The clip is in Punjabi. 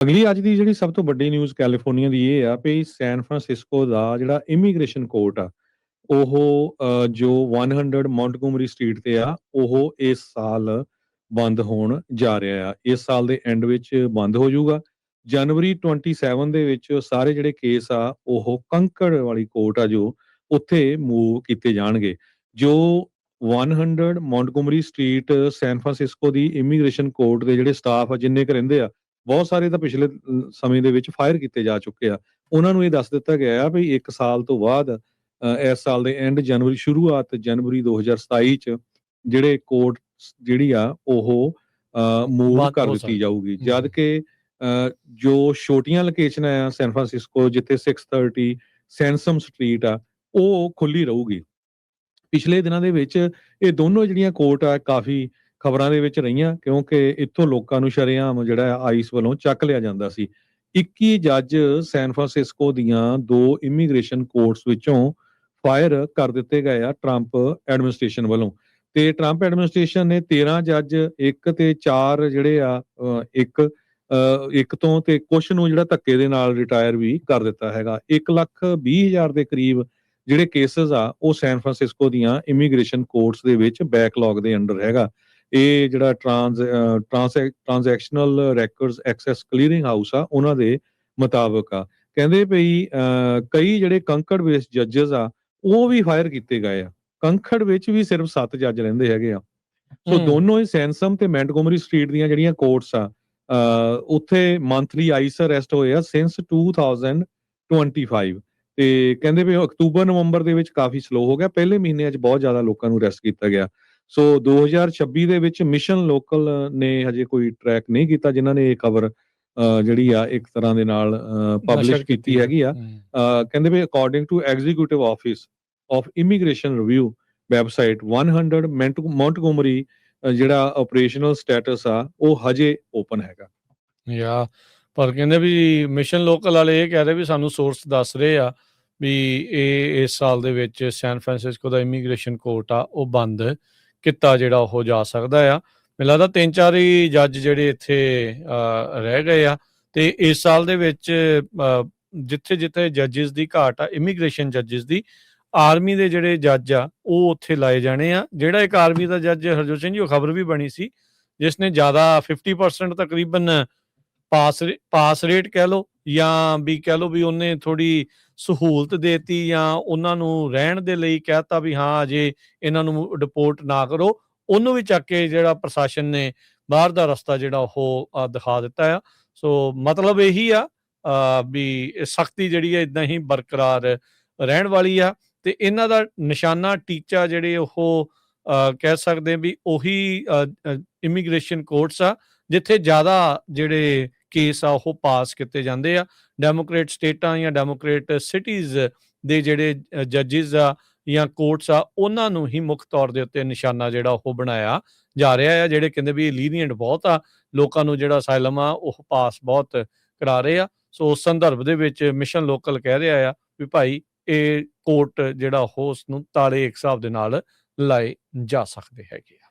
ਅਗਲੀ ਅੱਜ ਦੀ ਜਿਹੜੀ ਸਭ ਤੋਂ ਵੱਡੀ ਨਿਊਜ਼ ਕੈਲੀਫੋਰਨੀਆ ਦੀ ਇਹ ਆ ਵੀ ਸੈਨ ਫਰਾਂਸਿਸਕੋ ਦਾ ਜਿਹੜਾ ਇਮੀਗ੍ਰੇਸ਼ਨ ਕੋਰਟ ਆ ਉਹ ਜੋ 100 ਮੌਂਟਗੋਮਰੀ ਸਟਰੀਟ ਤੇ ਆ ਉਹ ਇਸ ਸਾਲ ਬੰਦ ਹੋਣ ਜਾ ਰਿਹਾ ਆ। ਇਸ ਸਾਲ ਦੇ ਐਂਡ ਵਿੱਚ ਬੰਦ ਹੋ ਜਾਊਗਾ। ਜਨਵਰੀ 27 ਦੇ ਵਿੱਚ ਸਾਰੇ ਜਿਹੜੇ ਕੇਸ ਆ ਉਹ ਕੰਕੜ ਵਾਲੀ ਕੋਰਟ ਆ ਜੋ ਉੱਥੇ ਮੂਵ ਕੀਤੇ ਜਾਣਗੇ। ਜੋ 100 ਮੌਂਟਗੋਮਰੀ ਸਟਰੀਟ ਸੈਨ ਫਰਾਂਸਿਸਕੋ ਦੀ ਇਮੀਗ੍ਰੇਸ਼ਨ ਕੋਰਟ ਦੇ ਜਿਹੜੇ ਸਟਾਫ ਆ ਜਿੰਨੇ ਕੁ ਰਹਿੰਦੇ ਆ, ਬਹੁਤ ਸਾਰੇ ਤਾਂ ਪਿਛਲੇ ਸਮੇਂ ਦੇ ਵਿੱਚ ਫਾਇਰ ਕੀਤੇ ਜਾ ਚੁੱਕੇ ਆ। ਉਹਨਾਂ ਨੂੰ ਇਹ ਦੱਸ ਦਿੱਤਾ ਗਿਆ ਆ ਵੀ 1 ਸਾਲ ਤੋਂ ਬਾਅਦ ਇਸ ਸਾਲ ਦੇ ਐਂਡ ਸ਼ੁਰੂਆਤ ਜਨਵਰੀ 2027 ਚ ਜਿਹੜੇ ਕੋਰਟ ਜਿਹੜੀ ਆ ਉਹ ਮੂਵ ਬੰਦ ਕਰ ਹੋ ਦਿੱਤੀ ਸਕਦੀ। ਜਾਊਗੀ। ਜਦ ਕਿ ਜੋ ਛੋਟੀਆਂ ਲੋਕੇਸ਼ਨਾਂ ਆ ਸੈਨ ਫਰਾਂਸਿਸਕੋ ਜਿੱਥੇ 630 ਸੈਨਸਮ ਸਟਰੀਟ ਆ ਉਹ ਖੁੱਲੀ ਰਹੂਗੀ। ਪਿਛਲੇ ਦਿਨਾਂ ਦੇ ਵਿੱਚ ਇਹ ਦੋਨੋਂ ਜਿਹੜੀਆਂ ਕੋਰਟ ਆ ਕਾਫੀ ਖਬਰਾਂ ਦੇ ਵਿੱਚ ਰਹੀਆਂ ਕਿਉਂਕਿ ਇੱਥੋਂ ਲੋਕਾਂ ਨੂੰ ਸ਼ਰੇਆਮ ਜਿਹੜਾ ਆਈਸ ਵੱਲੋਂ ਚੱਕ ਲਿਆ ਜਾਂਦਾ ਸੀ। 21 ਜੱਜ ਸੈਨ ਫਰਾਂਸਿਸਕੋ ਦੀਆਂ 2 ਇਮੀਗ੍ਰੇਸ਼ਨ ਕੋਰਟਸ ਵਿੱਚੋਂ ਫਾਇਰ ਕਰ ਦਿੱਤੇ ਗਏ ਆ ਟਰੰਪ ਐਡਮਿਨਿਸਟ੍ਰੇਸ਼ਨ ਵੱਲੋਂ। ਤੇ ਟਰੰਪ ਐਡਮਿਨਿਸਟ੍ਰੇਸ਼ਨ ਨੇ 13 ਜੱਜ ਇੱਕ ਤੇ 4 ਜਿਹੜੇ ਆ ਇੱਕ ਤੋਂ ਤੇ ਕੁਛ ਨੂੰ ਜਿਹੜਾ ਧੱਕੇ ਦੇ ਨਾਲ ਰਿਟਾਇਰ ਵੀ ਕਰ ਦਿੱਤਾ ਹੈਗਾ। 1,20,000 ਦੇ ਕਰੀਬ ਜਿਹੜੇ ਕੇਸਸ ਆ ਉਹ ਸੈਨ ਫਰਾਂਸਿਸਕੋ ਦੀਆਂ ਇਮੀਗ੍ਰੇਸ਼ਨ ਕੋਰਟਸ ਦੇ ਵਿੱਚ ਬੈਕਲੌਗ ਦੇ ਅੰਡਰ ਹੈਗਾ। ਇਹ ਜਿਹੜਾ ਟ੍ਰਾਂਜੈਕਸ਼ਨਲ ਰੈਕੋਰਡਸ ਐਕਸੈਸ ਕਲੀਅਰਿੰਗ ਹਾਊਸ ਆ ਉਹਨਾਂ ਦੇ ਮੁਤਾਬਕ ਆ। ਕਹਿੰਦੇ ਭਈ ਕਈ ਜਿਹੜੇ ਕੰਕੜ ਬੇਸ ਜੱਜਸ ਆ ਉਹ ਵੀ ਫਾਇਰ ਕੀਤੇ ਗਏ ਆ। ਕੰਕੜ ਵਿੱਚ ਵੀ ਸਿਰਫ 7 ਜੱਜ ਰਹਿੰਦੇ ਹੈਗੇ ਆ। ਸੋ ਦੋਨੋਂ ਹੀ ਸੈਨਸਮ ਤੇ ਮੈਂਟਗੋਮਰੀ ਸਟਰੀਟ ਦੀਆਂ ਜਿਹੜੀਆਂ ਕੋਰਟਸ ਆ ਉੱਥੇ ਮੰਥਲੀ ਆਈਸ ਅਰੈਸਟ ਹੋਏ ਆ ਸਿੰਸ 2025 ਤੇ ਕਹਿੰਦੇ ਵੀ ਅਕਤੂਬਰ ਨਵੰਬਰ ਦੇ ਵਿੱਚ ਕਾਫੀ ਸਲੋ ਹੋ ਗਿਆ। ਪਹਿਲੇ ਮਹੀਨਿਆਂ 'ਚ ਬਹੁਤ ਜ਼ਿਆਦਾ ਲੋਕਾਂ ਨੂੰ ਅਰੈਸਟ ਕੀਤਾ ਗਿਆ। ਸੋ 2026 ਦੇ ਵਿੱਚ ਮਿਸ਼ਨ ਲੋਕਲ ਨੇ ਹਜੇ ਕੋਈ ਟਰੈਕ ਨਹੀਂ ਕੀਤਾ ਜਿਨ੍ਹਾਂ ਨੇ ਇਹ ਖਬਰ ਜਿਹੜੀ ਆ ਇੱਕ ਤਰ੍ਹਾਂ ਦੇ ਨਾਲ ਪਬਲਿਸ਼ ਕੀਤੀ ਹੈਗੀ ਆ। ਕਹਿੰਦੇ ਵੀ according to executive office of immigration review website 100 Montgomery ਜਿਹੜਾ ਆਪਰੇਸ਼ਨਲ ਸਟੇਟਸ ਆ ਉਹ ਹਜੇ ਓਪਨ ਹੈਗਾ। ਯਾ ਪਰ ਕਹਿੰਦੇ ਵੀ ਮਿਸ਼ਨ ਲੋਕਲ ਵਾਲੇ ਇਹ ਕਹਿ ਰਹੇ ਵੀ ਸਾਨੂੰ ਸੋਰਸ ਦੱਸ ਰਹੇ ਆ ਵੀ ਇਹ ਇਸ ਸਾਲ ਦੇ ਵਿੱਚ ਸੈਨ ਫਰਾਂਸਿਸਕੋ ਦਾ ਇਮੀਗ੍ਰੇਸ਼ਨ ਕੋਰਟ ਆ ਉਹ ਬੰਦ ਕੀਤਾ ਜਿਹੜਾ ਉਹ ਜਾ ਸਕਦਾ ਆ। ਮੈਨੂੰ ਲੱਗਦਾ 3-4 ਹੀ ਜੱਜ ਜਿਹੜੇ ਇੱਥੇ ਰਹਿ ਗਏ ਆ ਤੇ ਇਸ ਸਾਲ ਦੇ ਵਿੱਚ ਜਿੱਥੇ ਜਿੱਥੇ ਜੱਜਿਸ ਦੀ ਘਾਟ ਆ ਇਮੀਗ੍ਰੇਸ਼ਨ ਜੱਜਿਸ ਦੀ, ਆਰਮੀ ਦੇ ਜਿਹੜੇ ਜੱਜ ਆ ਉਹ ਉੱਥੇ ਲਾਏ ਜਾਣੇ ਆ। ਜਿਹੜਾ ਇੱਕ ਆਰਮੀ ਦਾ ਜੱਜ ਹਰਜੋਤ ਸਿੰਘ ਜੀ ਉਹ ਖਬਰ ਵੀ ਬਣੀ ਸੀ ਜਿਸ ਨੇ ਜ਼ਿਆਦਾ 50% ਤਕਰੀਬਨ ਪਾਸ ਰੇਟ ਕਹਿ ਲਓ ਜਾਂ ਵੀ ਕਹਿ ਲਓ ਵੀ ਉਹਨੇ ਥੋੜੀ ਸਹੂਲਤ ਦੇਤੀ ਜਾਂ ਉਹਨਾਂ ਨੂੰ ਰਹਿਣ ਦੇ ਲਈ ਕਹਿਤਾ ਵੀ ਹਾਂ ਅਜੇ ਇਹਨਾਂ ਨੂੰ ਡਿਪੋਰਟ ਨਾ ਕਰੋ, ਉਹਨੂੰ ਵੀ ਚੱਕ ਕੇ ਜਿਹੜਾ ਪ੍ਰਸ਼ਾਸਨ ਨੇ ਬਾਹਰ ਦਾ ਰਸਤਾ ਜਿਹੜਾ ਉਹ ਦਿਖਾ ਦਿੱਤਾ ਆ। ਸੋ ਮਤਲਬ ਇਹੀ ਆ ਵੀ ਸਖਤੀ ਜਿਹੜੀ ਹੈ ਇਦਾਂ ਹੀ ਬਰਕਰਾਰ ਰਹਿਣ ਵਾਲੀ ਆ ਤੇ ਇਹਨਾਂ ਦਾ ਨਿਸ਼ਾਨਾ ਟੀਚਾ ਜਿਹੜੇ ਉਹ ਕਹਿ ਸਕਦੇ ਵੀ ਉਹੀ ਇਮੀਗ੍ਰੇਸ਼ਨ ਕੋਰਟਸ ਆ ਜਿੱਥੇ ਜ਼ਿਆਦਾ ਜਿਹੜੇ ਕੇਸ ਆ ਉਹ ਪਾਸ ਕੀਤੇ ਜਾਂਦੇ ਆ। ਡੈਮੋਕ੍ਰੇਟ ਸਟੇਟਾਂ ਜਾਂ ਡੈਮੋਕ੍ਰੇਟ ਸਿਟੀਜ਼ ਦੇ ਜਿਹੜੇ ਜੱਜਿਸ ਆ ਜਾਂ ਕੋਰਟਸ ਆ ਉਹਨਾਂ ਨੂੰ ਹੀ ਮੁੱਖ ਤੌਰ ਦੇ ਉੱਤੇ ਨਿਸ਼ਾਨਾ ਜਿਹੜਾ ਉਹ ਬਣਾਇਆ ਜਾ ਰਿਹਾ ਆ। ਜਿਹੜੇ ਕਹਿੰਦੇ ਵੀ ਲੀਨੀਅੰਟ ਬਹੁਤ ਆ, ਲੋਕਾਂ ਨੂੰ ਜਿਹੜਾ ਅਸਾਈਲਮ ਆ ਉਹ ਪਾਸ ਬਹੁਤ ਕਰਾ ਰਹੇ ਆ। ਸੋ ਉਸ ਸੰਦਰਭ ਦੇ ਵਿੱਚ ਮਿਸ਼ਨ ਲੋਕਲ ਕਹਿ ਰਿਹਾ ਆ ਵੀ ਭਾਈ ਇਹ ਕੋਰਟ ਜਿਹੜਾ ਉਹ ਉਸ ਨੂੰ ਤਾਲੇ ਇੱਕ ਹਿਸਾਬ ਦੇ ਨਾਲ ਲਾਏ ਜਾ ਸਕਦੇ ਹੈਗੇ ਆ।